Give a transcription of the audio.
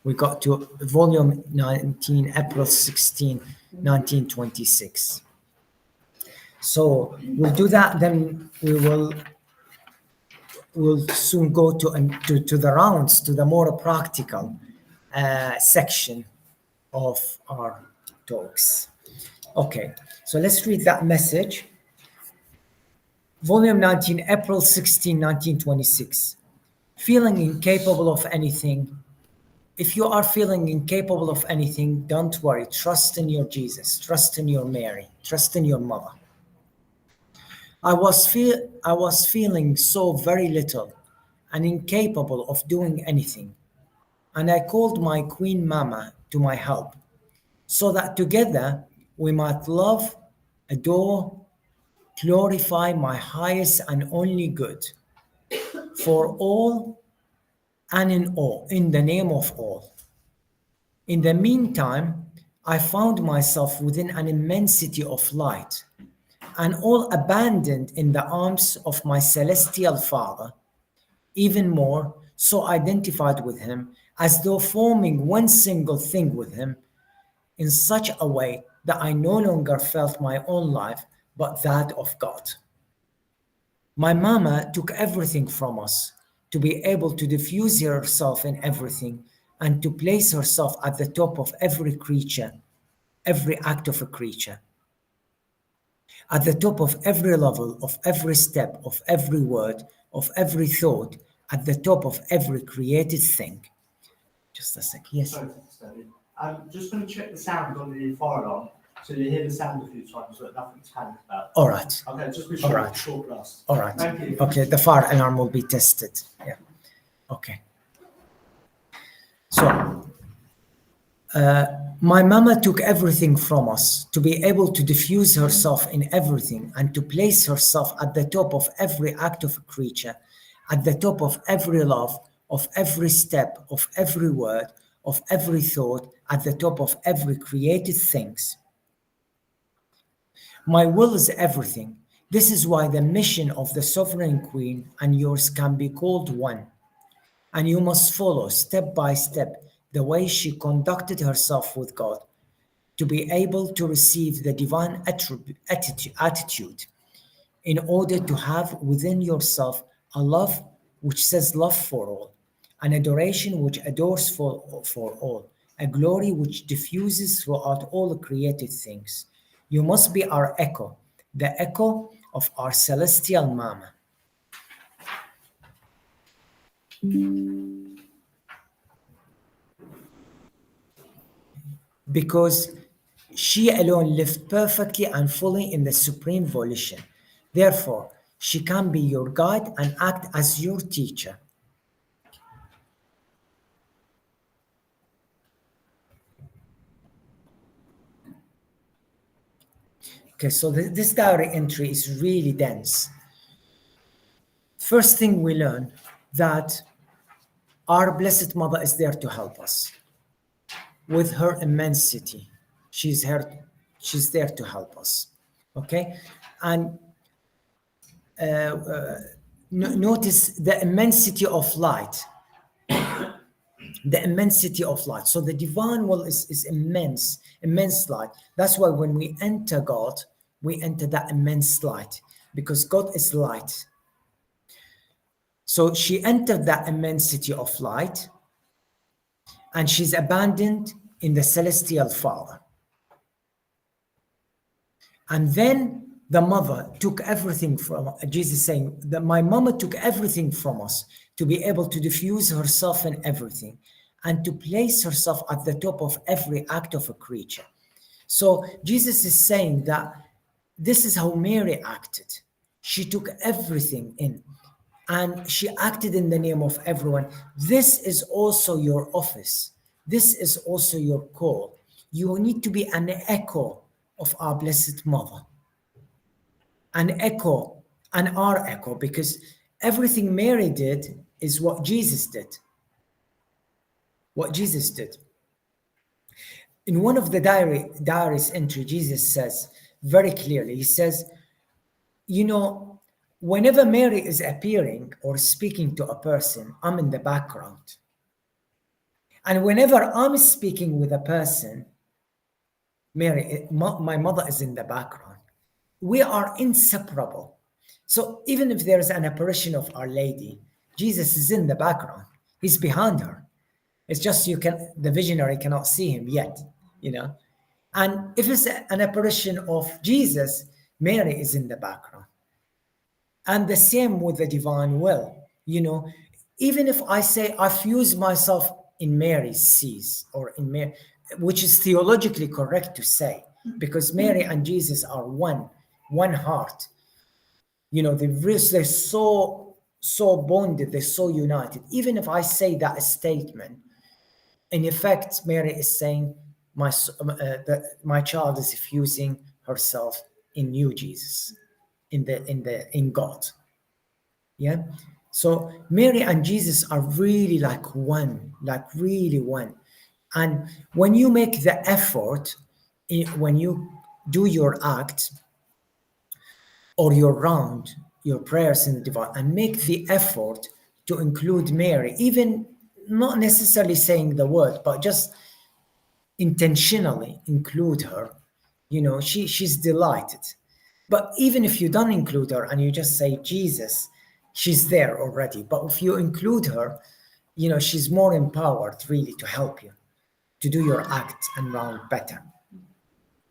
We got to volume 19, April 16, 1926. So we'll do that, then we'll soon go to the rounds, to the more practical section of our talks. Okay, so let's read that message. Volume 19, April 16, 1926. Feeling incapable of anything. If you are feeling incapable of anything, don't worry. Trust in your Jesus. Trust in your Mary. Trust in your mother. I was feeling so very little and incapable of doing anything. And I called my Queen Mama to my help, so that together we might love, adore, glorify my highest and only good, for all and in all, in the name of all. In the meantime, I found myself within an immensity of light, and all abandoned in the arms of my celestial Father, even more so identified with him, as though forming one single thing with him, in such a way that I no longer felt my own life, but that of God. My mama took everything from us to be able to diffuse herself in everything and to place herself at the top of every creature, every act of a creature, at the top of every level, of every step, of every word, of every thought, at the top of every created thing. Just a sec, yes. Sorry to disturb you. I'm just going to check the sound on the fire alarm, so you hear the sound a few times, but nothing's panic about. All right. Okay, just be All short, right. short blast. All right. Thank you. Okay, the fire alarm will be tested. Yeah. Okay. So, my mama took everything from us to be able to diffuse herself in everything and to place herself at the top of every act of a creature, at the top of every love, of every step, of every word, of every thought, at the top of every created things. My will is everything. This is why the mission of the Sovereign Queen and yours can be called one. And you must follow step by step the way she conducted herself with God to be able to receive the divine attitude in order to have within yourself a love which says love for all, an adoration which adores for all, a glory which diffuses throughout all created things. You must be our echo, the echo of our celestial Mama. Because she alone lived perfectly and fully in the supreme volition. Therefore, she can be your guide and act as your teacher. Okay, so this diary entry is really dense. First thing we learn that our Blessed Mother is there to help us. With her immensity, she's there to help us. Okay, and notice the immensity of light. The immensity of light. So the divine will is immense light. That's why when we enter God, we enter that immense light, because God is light. So she entered that immensity of light, and she's abandoned in the celestial Father. And then the mother took everything from Jesus, saying that my mama took everything from us to be able to diffuse herself in everything and to place herself at the top of every act of a creature. So Jesus is saying that this is how Mary acted. She took everything in and she acted in the name of everyone. This is also your office. This is also your call. You need to be an echo of our Blessed Mother. An echo, and our echo, because everything Mary did is what Jesus did. What Jesus did. In one of the diary's entry, Jesus says very clearly, he says, you know, whenever Mary is appearing or speaking to a person, I'm in the background. And whenever I'm speaking with a person, Mary, my mother is in the background. We are inseparable. So even if there is an apparition of Our Lady, Jesus is in the background. He's behind her. It's just the visionary cannot see him yet, you know. And if it's an apparition of Jesus, Mary is in the background. And the same with the divine will, you know. Even if I say I fuse myself in Mary's seas or in Mary, which is theologically correct to say, because Mary and Jesus are one heart. You know, they're so bonded, they're so united. Even if I say that statement, in effect, Mary is saying, my child is fusing herself in you, Jesus, in God. Yeah. So Mary and Jesus are really like one, like really one. And when you make the effort, when you do your act or your round, your prayers in the divine, and make the effort to include Mary, even not necessarily saying the word, but just intentionally include her, you know, she's delighted. But even if you don't include her and you just say Jesus, she's there already. But if you include her, you know, she's more empowered really to help you to do your act and round better.